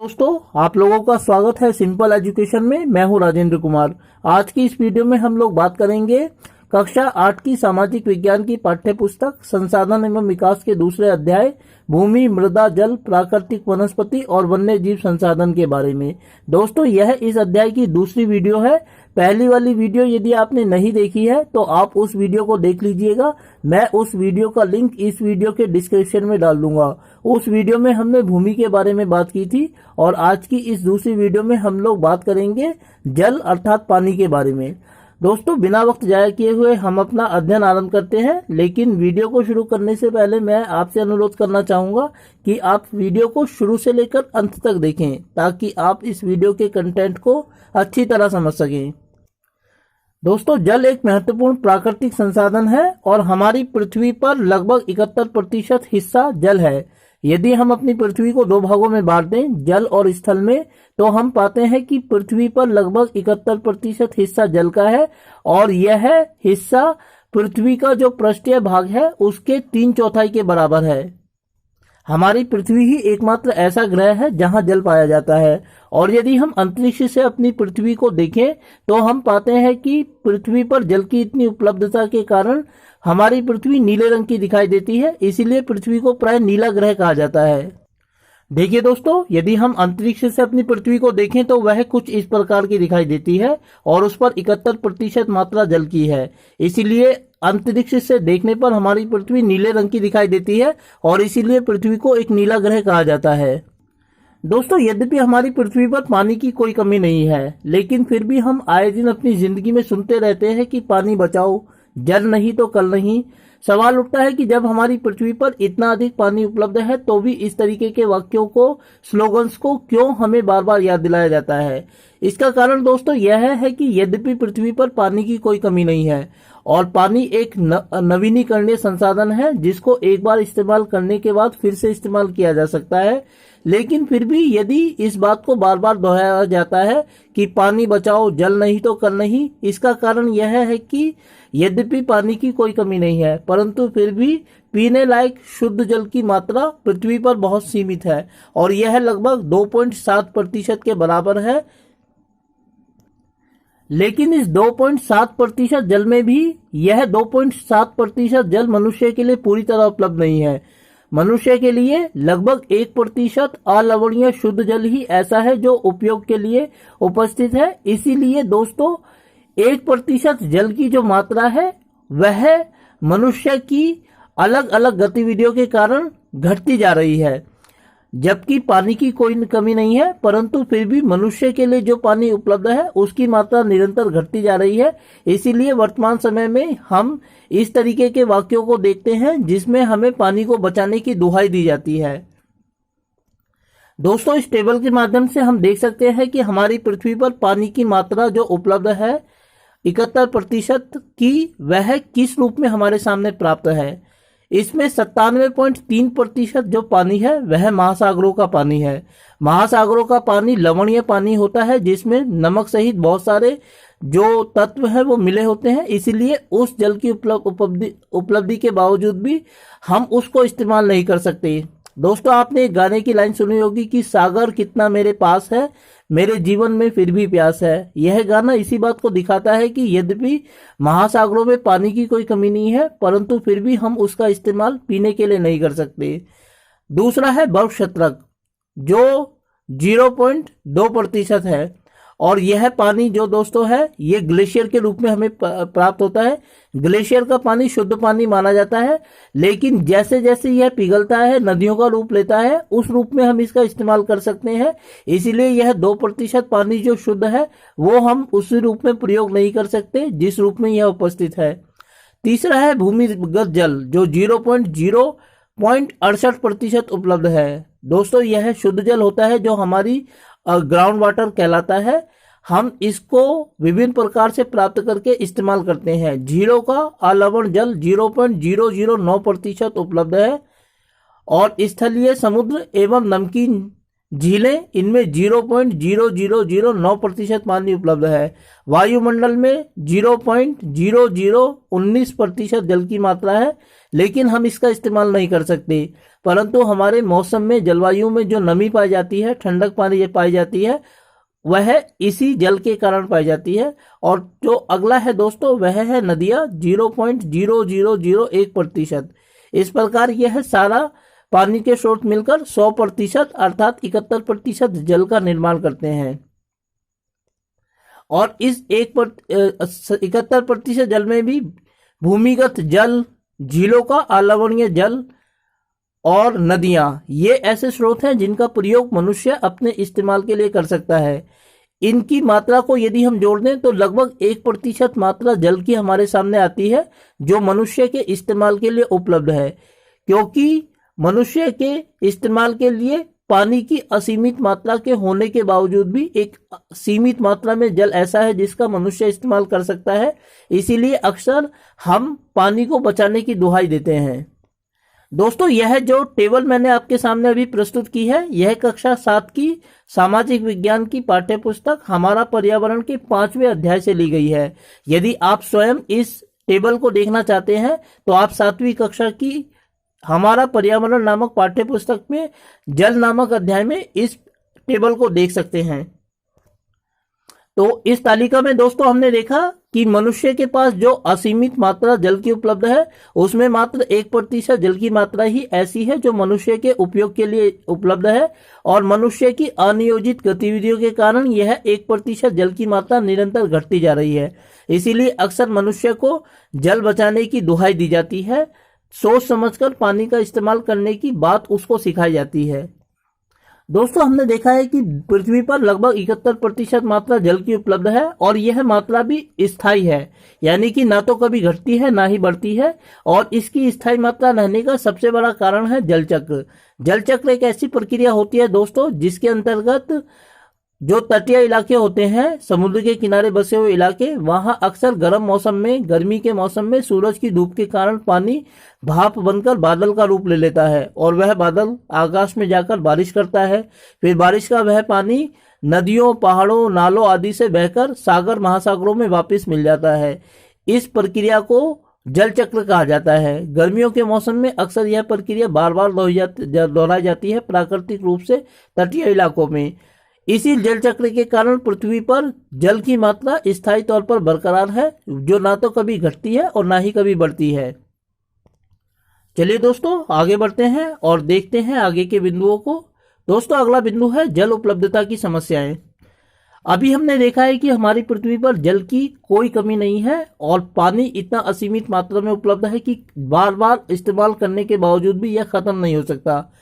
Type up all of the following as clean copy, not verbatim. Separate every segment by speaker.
Speaker 1: दोस्तों, आप लोगों का स्वागत है सिंपल एजुकेशन में। मैं हूं राजेंद्र कुमार। आज की इस वीडियो में हम लोग बात करेंगे कक्षा 8 की सामाजिक विज्ञान की पाठ्य पुस्तक संसाधन एवं विकास के दूसरे अध्याय भूमि, मृदा, जल, प्राकृतिक वनस्पति और वन्य जीव संसाधन के बारे में। दोस्तों, यह इस अध्याय की दूसरी वीडियो है। पहली वाली वीडियो यदि आपने नहीं देखी है तो आप उस वीडियो को देख लीजिएगा। मैं उस वीडियो का लिंक इस वीडियो के डिस्क्रिप्शन में डाल दूंगा। उस वीडियो में हमने भूमि के बारे में बात की थी और आज की इस दूसरी वीडियो में हम लोग बात करेंगे जल अर्थात पानी के बारे में। दोस्तों, बिना वक्त जाया किए हुए हम अपना अध्ययन आरंभ करते हैं। लेकिन वीडियो को शुरू करने से पहले मैं आपसे अनुरोध करना चाहूंगा कि आप वीडियो को शुरू से लेकर अंत तक देखें ताकि आप इस वीडियो के कंटेंट को अच्छी तरह समझ सकें। दोस्तों, जल एक महत्वपूर्ण प्राकृतिक संसाधन है और हमारी पृथ्वी पर लगभग 71% हिस्सा जल है। यदि हम अपनी पृथ्वी को दो भागों में बांट दें, जल और स्थल में, तो हम पाते हैं कि पृथ्वी पर लगभग 71% हिस्सा जल का है और यह हिस्सा पृथ्वी का जो पृष्ठीय भाग है उसके 3/4 के बराबर है। हमारी पृथ्वी ही एकमात्र ऐसा ग्रह है जहां जल पाया जाता है और यदि हम अंतरिक्ष से अपनी पृथ्वी को देखें तो हम पाते हैं कि पृथ्वी पर जल की इतनी उपलब्धता के कारण हमारी पृथ्वी नीले रंग की दिखाई देती है। इसीलिए पृथ्वी को प्राय नीला ग्रह कहा जाता है। देखिए दोस्तों, यदि हम अंतरिक्ष से अपनी पृथ्वी को देखें तो वह कुछ इस प्रकार की दिखाई देती है और उस पर 71% मात्रा जल की है। इसीलिए अंतरिक्ष से देखने पर हमारी पृथ्वी नीले रंग की दिखाई देती है और इसीलिए पृथ्वी को एक नीला ग्रह कहा जाता है। दोस्तों, यद्यपि हमारी पृथ्वी पर पानी की कोई कमी नहीं है, लेकिन फिर भी हम आए दिन अपनी जिंदगी में सुनते रहते हैं कि पानी बचाओ, जल नहीं तो कल नहीं। सवाल उठता है कि जब हमारी पृथ्वी पर इतना अधिक पानी उपलब्ध है तो भी इस तरीके के वाक्यों को, स्लोगन्स को क्यों हमें बार बार याद दिलाया जाता है। इसका कारण दोस्तों यह है कि यद्यपि पृथ्वी पर पानी की कोई कमी नहीं है और पानी एक नवीनीकरणीय संसाधन है जिसको एक बार इस्तेमाल करने के बाद फिर से इस्तेमाल किया जा सकता है, लेकिन फिर भी यदि इस बात को बार बार दोहराया जाता है कि पानी बचाओ, जल नहीं तो कल नहीं, इसका कारण यह है कि यद्यपि पानी की कोई कमी नहीं है परंतु फिर भी पीने लायक शुद्ध जल की मात्रा पृथ्वी पर बहुत सीमित है और यह लगभग 2.7% के बराबर है। लेकिन इस 2.7% जल में भी यह 2.7% जल मनुष्य के लिए पूरी तरह उपलब्ध नहीं है। मनुष्य के लिए लगभग 1% अलवणीय शुद्ध जल ही ऐसा है जो उपयोग के लिए उपस्थित है। इसीलिए दोस्तों 1% जल की जो मात्रा है वह मनुष्य की अलग अलग गतिविधियों के कारण घटती जा रही है, जबकि पानी की कोई कमी नहीं है परंतु फिर भी मनुष्य के लिए जो पानी उपलब्ध है उसकी मात्रा निरंतर घटती जा रही है। इसीलिए वर्तमान समय में हम इस तरीके के वाक्यों को देखते हैं जिसमें हमें पानी को बचाने की दुहाई दी जाती है। दोस्तों, इस टेबल के माध्यम से हम देख सकते हैं कि हमारी पृथ्वी पर पानी की मात्रा जो उपलब्ध है 71% की, वह किस रूप में हमारे सामने प्राप्त है। इसमें 97.3% जो पानी है वह महासागरों का पानी है। महासागरों का पानी लवणीय पानी होता है जिसमें नमक सहित बहुत सारे जो तत्व है वो मिले होते हैं। इसीलिए उस जल की उपलब्धि के बावजूद भी हम उसको इस्तेमाल नहीं कर सकते। दोस्तों, आपने एक गाने की लाइन सुनी होगी कि सागर कितना मेरे पास है, मेरे जीवन में फिर भी प्यास है। यह गाना इसी बात को दिखाता है कि यद्यपि महासागरों में पानी की कोई कमी नहीं है परंतु फिर भी हम उसका इस्तेमाल पीने के लिए नहीं कर सकते। दूसरा है बर्फ शतरक जो 0.2% है और यह पानी जो दोस्तों है ये ग्लेशियर के रूप में हमें प्राप्त होता है। ग्लेशियर का पानी शुद्ध पानी माना जाता है, लेकिन जैसे जैसे यह पिघलता है, नदियों का रूप लेता है, उस रूप में हम इसका इस्तेमाल कर सकते हैं। इसीलिए यह 2% पानी जो शुद्ध है वो हम उसी रूप में प्रयोग नहीं कर सकते जिस रूप में यह उपस्थित है। तीसरा है भूमिगत जल जो 0.68% उपलब्ध है। दोस्तों, यह शुद्ध जल होता है जो हमारी ग्राउंड वाटर कहलाता है। हम इसको विभिन्न प्रकार से प्राप्त करके इस्तेमाल करते हैं। झीलों का अलवण जल 0.009% उपलब्ध है और स्थलीय, समुद्र एवं नमकीन झीलें, इनमें 0.0009% पानी उपलब्ध है। वायुमंडल में 0.0019% जल की मात्रा है, लेकिन हम इसका इस्तेमाल नहीं कर सकते। परंतु हमारे मौसम में, जलवायु में जो नमी पाई जाती है, ठंडक पानी पाई जाती है, वह इसी जल के कारण पाई जाती है। और जो अगला है दोस्तों, वह है नदियां, 0.0001%। इस प्रकार यह सारा पानी के स्रोत मिलकर 100% अर्थात 71% जल का निर्माण करते हैं। और इस 71% जल में भी भूमिगत जल, झीलों का अलवणीय जल और नदियां, ये ऐसे स्रोत हैं जिनका प्रयोग मनुष्य अपने इस्तेमाल के लिए कर सकता है। इनकी मात्रा को यदि हम जोड़ दें तो लगभग 1% मात्रा जल की हमारे सामने आती है, जो मनुष्य के इस्तेमाल के लिए उपलब्ध है। क्योंकि मनुष्य के इस्तेमाल के लिए पानी की असीमित मात्रा के होने के बावजूद भी एक सीमित मात्रा में जल ऐसा है जिसका मनुष्य इस्तेमाल कर सकता है। इसीलिए अक्सर हम पानी को बचाने की दुहाई देते हैं। दोस्तों, यह जो टेबल मैंने आपके सामने अभी प्रस्तुत की है, यह कक्षा 7 की सामाजिक विज्ञान की पाठ्य पुस्तक हमारा पर्यावरण के 5वें अध्याय से ली गई है। यदि आप स्वयं इस टेबल को देखना चाहते हैं तो आप 7वीं कक्षा की हमारा पर्यावरण नामक पाठ्य पुस्तक में जल नामक अध्याय में इस टेबल को देख सकते हैं। तो इस तालिका में दोस्तों हमने देखा कि मनुष्य के पास जो असीमित मात्रा जल की उपलब्ध है, उसमें मात्र 1% जल की मात्रा ही ऐसी है जो मनुष्य के उपयोग के लिए उपलब्ध है। और मनुष्य की अनियोजित गतिविधियों के कारण यह 1% जल की मात्रा निरंतर घटती जा रही है। इसीलिए अक्सर मनुष्य को जल बचाने की दुहाई दी जाती है, सोच समझकर पानी का इस्तेमाल करने की बात उसको सिखाई जाती है। दोस्तों, हमने देखा है कि पृथ्वी पर लगभग 71% मात्रा जल की उपलब्ध है और यह मात्रा भी स्थायी है, यानी कि ना तो कभी घटती है ना ही बढ़ती है। और इसकी स्थायी मात्रा रहने का सबसे बड़ा कारण है जल चक्र। जल चक्र एक ऐसी प्रक्रिया होती है दोस्तों, जिसके अंतर्गत जो तटीय इलाके होते हैं, समुद्र के किनारे बसे हुए इलाके, वहां अक्सर गर्म मौसम में, गर्मी के मौसम में सूरज की धूप के कारण पानी भाप बनकर बादल का रूप ले लेता है और वह बादल आकाश में जाकर बारिश करता है। फिर बारिश का वह पानी नदियों, पहाड़ों, नालों आदि से बहकर सागर, महासागरों में वापस मिल जाता है। इस प्रक्रिया को जल चक्र कहा जाता है। गर्मियों के मौसम में अक्सर यह प्रक्रिया बार बार दोहराई जाती है प्राकृतिक रूप से तटीय इलाकों में। इसी जल चक्र के कारण पृथ्वी पर जल की मात्रा स्थायी तौर पर बरकरार है, जो ना तो कभी घटती है और ना ही कभी बढ़ती है। चलिए दोस्तों, आगे बढ़ते हैं और देखते हैं आगे के बिंदुओं को। दोस्तों, अगला बिंदु है जल उपलब्धता की समस्याएं। अभी हमने देखा है कि हमारी पृथ्वी पर जल की कोई कमी नहीं है और पानी इतना असीमित मात्रा में उपलब्ध है कि बार बार इस्तेमाल करने के बावजूद भी यह खत्म नहीं हो सकता।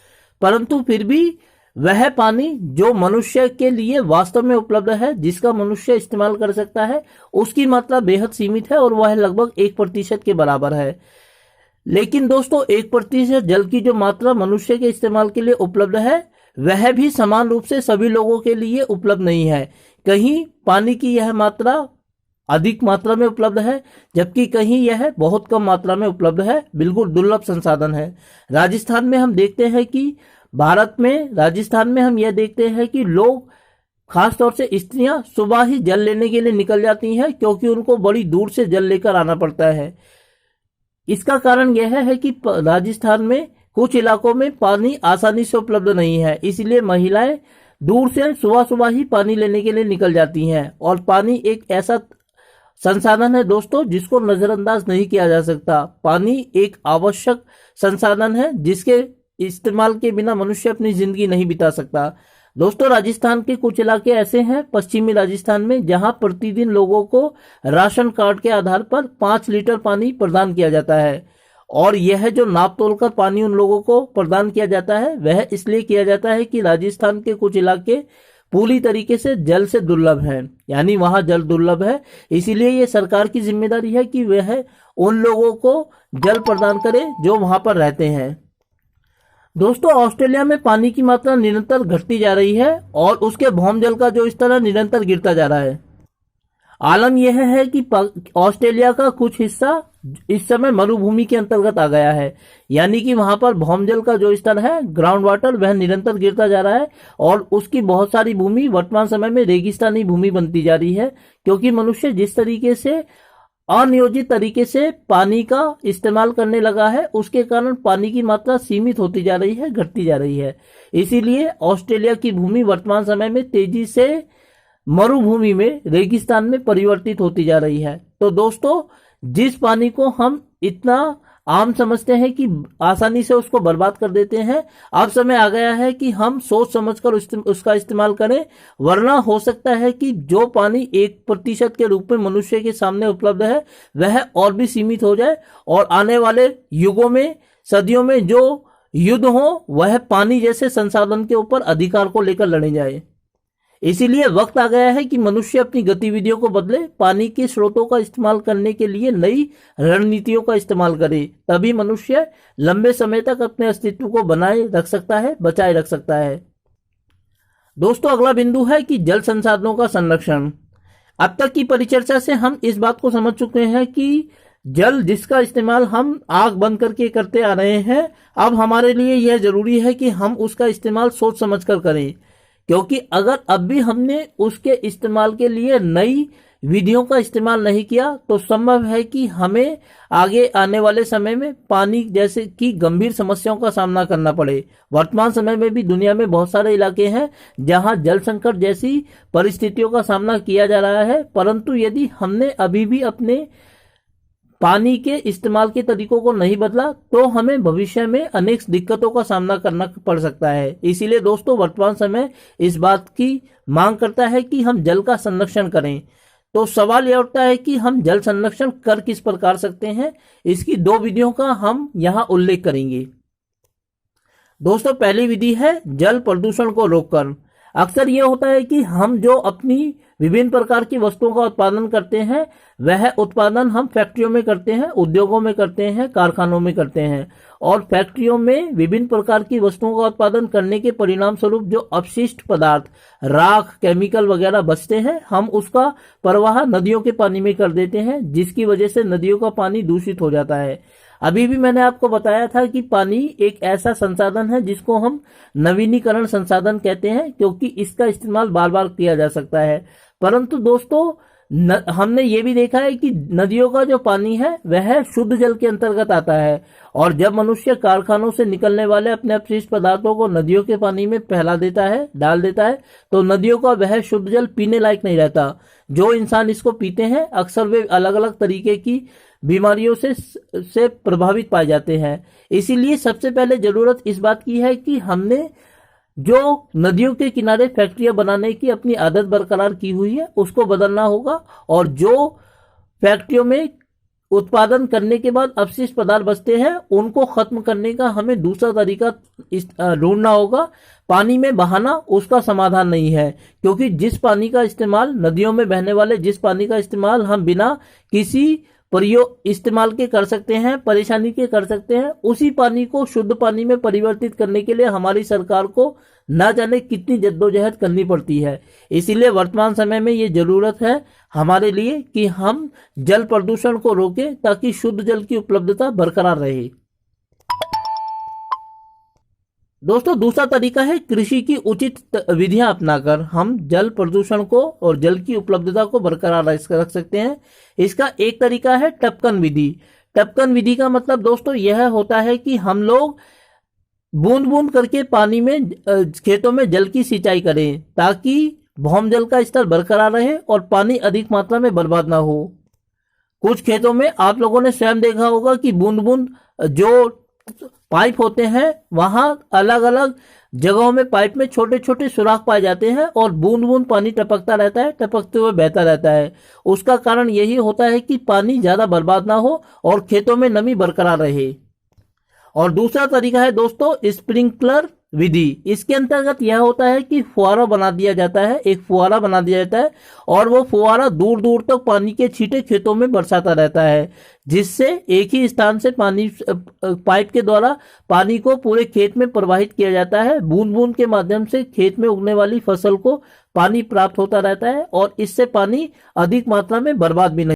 Speaker 1: परंतु फिर भी वह पानी जो मनुष्य के लिए वास्तव में उपलब्ध है, जिसका मनुष्य इस्तेमाल कर सकता है, उसकी मात्रा बेहद सीमित है और वह लगभग 1% के बराबर है। लेकिन दोस्तों, 1% जल की जो मात्रा मनुष्य के इस्तेमाल के लिए उपलब्ध है, वह भी समान रूप से सभी लोगों के लिए उपलब्ध नहीं है। कहीं पानी की यह मात्रा अधिक मात्रा में उपलब्ध है, जबकि कहीं यह बहुत कम मात्रा में उपलब्ध है। बिल्कुल दुर्लभ संसाधन है। राजस्थान में हम देखते हैं कि राजस्थान में हम यह देखते हैं कि लोग, खासतौर से स्त्रियां, सुबह ही जल लेने के लिए निकल जाती हैं, क्योंकि उनको बड़ी दूर से जल लेकर आना पड़ता है। इसका कारण यह है कि राजस्थान में कुछ इलाकों में पानी आसानी से उपलब्ध नहीं है, इसलिए महिलाएं दूर से सुबह सुबह ही पानी लेने के लिए निकल जाती हैं। और पानी एक ऐसा संसाधन है दोस्तों, जिसको नजरअंदाज नहीं किया जा सकता। पानी एक आवश्यक संसाधन है, जिसके इस्तेमाल के बिना मनुष्य अपनी जिंदगी नहीं बिता सकता। दोस्तों, राजस्थान के कुछ इलाके ऐसे हैं, पश्चिमी राजस्थान में, जहां प्रतिदिन लोगों को राशन कार्ड के आधार पर 5 लीटर पानी प्रदान किया जाता है। और यह जो नाप तोल कर पानी उन लोगों को प्रदान किया जाता है, वह इसलिए किया जाता है कि राजस्थान के कुछ इलाके पूरी तरीके से जल से दुर्लभ हैं, यानी वहां जल दुर्लभ है। इसीलिए ये सरकार की जिम्मेदारी है कि वह उन लोगों को जल प्रदान करे जो वहां पर रहते हैं। दोस्तों, ऑस्ट्रेलिया में पानी की मात्रा निरंतर घटती जा रही है और उसके भौम जल का जो स्तर है निरंतर गिरता जा रहा है। आलम यह है कि ऑस्ट्रेलिया का कुछ हिस्सा इस समय मरुभूमि के अंतर्गत आ गया है, यानी कि वहां पर भौमजल का जो स्तर है, ग्राउंड वाटर, वह निरंतर गिरता जा रहा है और उसकी बहुत सारी भूमि वर्तमान समय में रेगिस्तानी भूमि बनती जा रही है, क्योंकि मनुष्य जिस तरीके से अनियोजित तरीके से पानी का इस्तेमाल करने लगा है, उसके कारण पानी की मात्रा सीमित होती जा रही है, घटती जा रही है। इसीलिए ऑस्ट्रेलिया की भूमि वर्तमान समय में तेजी से मरुभूमि में, रेगिस्तान में परिवर्तित होती जा रही है। तो दोस्तों, जिस पानी को हम इतना आम समझते हैं कि आसानी से उसको बर्बाद कर देते हैं, अब समय आ गया है कि हम सोच समझकर उसका इस्तेमाल करें, वरना हो सकता है कि जो पानी 1% के रूप में मनुष्य के सामने उपलब्ध है, वह और भी सीमित हो जाए और आने वाले युगों में, सदियों में जो युद्ध हो, वह पानी जैसे संसाधन के ऊपर अधिकार को लेकर लड़े जाए। इसीलिए वक्त आ गया है कि मनुष्य अपनी गतिविधियों को बदले, पानी के स्रोतों का इस्तेमाल करने के लिए नई रणनीतियों का इस्तेमाल करे। तभी मनुष्य लंबे समय तक अपने अस्तित्व को बनाए रख सकता है, बचाए रख सकता है। दोस्तों, अगला बिंदु है कि जल संसाधनों का संरक्षण। अब तक की परिचर्चा से हम इस बात को समझ चुके हैं कि जल जिसका इस्तेमाल हम आंख बंद करके करते आ रहे हैं, अब हमारे लिए यह जरूरी है कि हम उसका इस्तेमाल सोच समझकर करें, क्योंकि अगर अब भी हमने उसके इस्तेमाल के लिए नई विधियों का इस्तेमाल नहीं किया, तो संभव है कि हमें आगे आने वाले समय में पानी जैसे कि गंभीर समस्याओं का सामना करना पड़े। वर्तमान समय में भी दुनिया में बहुत सारे इलाके हैं जहां जल संकट जैसी परिस्थितियों का सामना किया जा रहा है, परंतु यदि हमने अभी भी अपने पानी के इस्तेमाल के तरीकों को नहीं बदला, तो हमें भविष्य में अनेक दिक्कतों का सामना करना पड़ सकता है। इसीलिए दोस्तों, वर्तमान समय इस बात की मांग करता है कि हम जल का संरक्षण करें। तो सवाल यह उठता है कि हम जल संरक्षण कर किस प्रकार सकते हैं। इसकी 2 विधियों का हम यहां उल्लेख करेंगे। दोस्तों, पहली विधि है जल प्रदूषण को रोककर। अक्सर यह होता है कि हम जो अपनी विभिन्न प्रकार की वस्तुओं का उत्पादन करते हैं, वह उत्पादन हम फैक्ट्रियों में करते हैं, उद्योगों में करते हैं, कारखानों में करते हैं, और फैक्ट्रियों में विभिन्न प्रकार की वस्तुओं का उत्पादन करने के परिणाम स्वरूप जो अपशिष्ट पदार्थ, राख, केमिकल वगैरह बचते हैं, हम उसका प्रवाह नदियों के पानी में कर देते हैं, जिसकी वजह से नदियों का पानी दूषित हो जाता है। अभी भी मैंने आपको बताया था कि पानी एक ऐसा संसाधन है जिसको हम नवीनीकरण संसाधन कहते हैं, क्योंकि इसका इस्तेमाल बार बार किया जा सकता है। परंतु दोस्तों, हमने ये भी देखा है कि नदियों का जो पानी है वह शुद्ध जल के अंतर्गत आता है, और जब मनुष्य कारखानों से निकलने वाले अपने अपशिष्ट पदार्थों को नदियों के पानी में फैला देता है, डाल देता है, तो नदियों का वह शुद्ध जल पीने लायक नहीं रहता। जो इंसान इसको पीते हैं, अक्सर वे अलग अलग तरीके की बीमारियों से प्रभावित पाए जाते हैं। इसीलिए सबसे पहले जरूरत इस बात की है कि हमने जो नदियों के किनारे फैक्ट्रियां बनाने की अपनी आदत बरकरार की हुई है, उसको बदलना होगा, और जो फैक्ट्रियों में उत्पादन करने के बाद अपशिष्ट पदार्थ बचते हैं, उनको खत्म करने का हमें दूसरा तरीका ढूंढना होगा। पानी में बहाना उसका समाधान नहीं है, क्योंकि जिस पानी का इस्तेमाल, नदियों में बहने वाले जिस पानी का इस्तेमाल हम बिना किसी प्रयोग इस्तेमाल के कर सकते हैं, परेशानी के कर सकते हैं, उसी पानी को शुद्ध पानी में परिवर्तित करने के लिए हमारी सरकार को न जाने कितनी जद्दोजहद करनी पड़ती है। इसीलिए वर्तमान समय में ये जरूरत है हमारे लिए कि हम जल प्रदूषण को रोकें, ताकि शुद्ध जल की उपलब्धता बरकरार रहे। दोस्तों, दूसरा तरीका है कृषि की उचित विधियां अपनाकर हम जल प्रदूषण को और जल की उपलब्धता को बरकरार रख सकते हैं। इसका एक तरीका है टपकन विधि। टपकन विधि का मतलब दोस्तों यह होता है कि हम लोग बूंद बूंद करके पानी में, खेतों में जल की सिंचाई करें, ताकि भौम जल का स्तर बरकरार रहे और पानी अधिक मात्रा में बर्बाद ना हो। कुछ खेतों में आप लोगों ने स्वयं देखा होगा कि बूंद बूंद जो पाइप होते हैं, वहां अलग अलग जगहों में पाइप में छोटे छोटे सुराख पाए जाते हैं, और बूंद बूंद पानी टपकता रहता है, टपकते हुए बहता रहता है। उसका कारण यही होता है कि पानी ज्यादा बर्बाद ना हो और खेतों में नमी बरकरार रहे। और दूसरा तरीका है दोस्तों स्प्रिंकलर विधि। इसके अंतर्गत यह होता है कि फुहारा बना दिया जाता है, एक फुहारा बना दिया जाता है, और वो फुहारा दूर दूर तक पानी के छींटे खेतों में बरसाता रहता है, जिससे एक ही स्थान से पानी, पाइप के द्वारा पानी को पूरे खेत में प्रवाहित किया जाता है। बूंद बूंद के माध्यम से खेत में उगने वाली फसल को पानी प्राप्त होता रहता है, और इससे पानी अधिक मात्रा में बर्बाद भी नहीं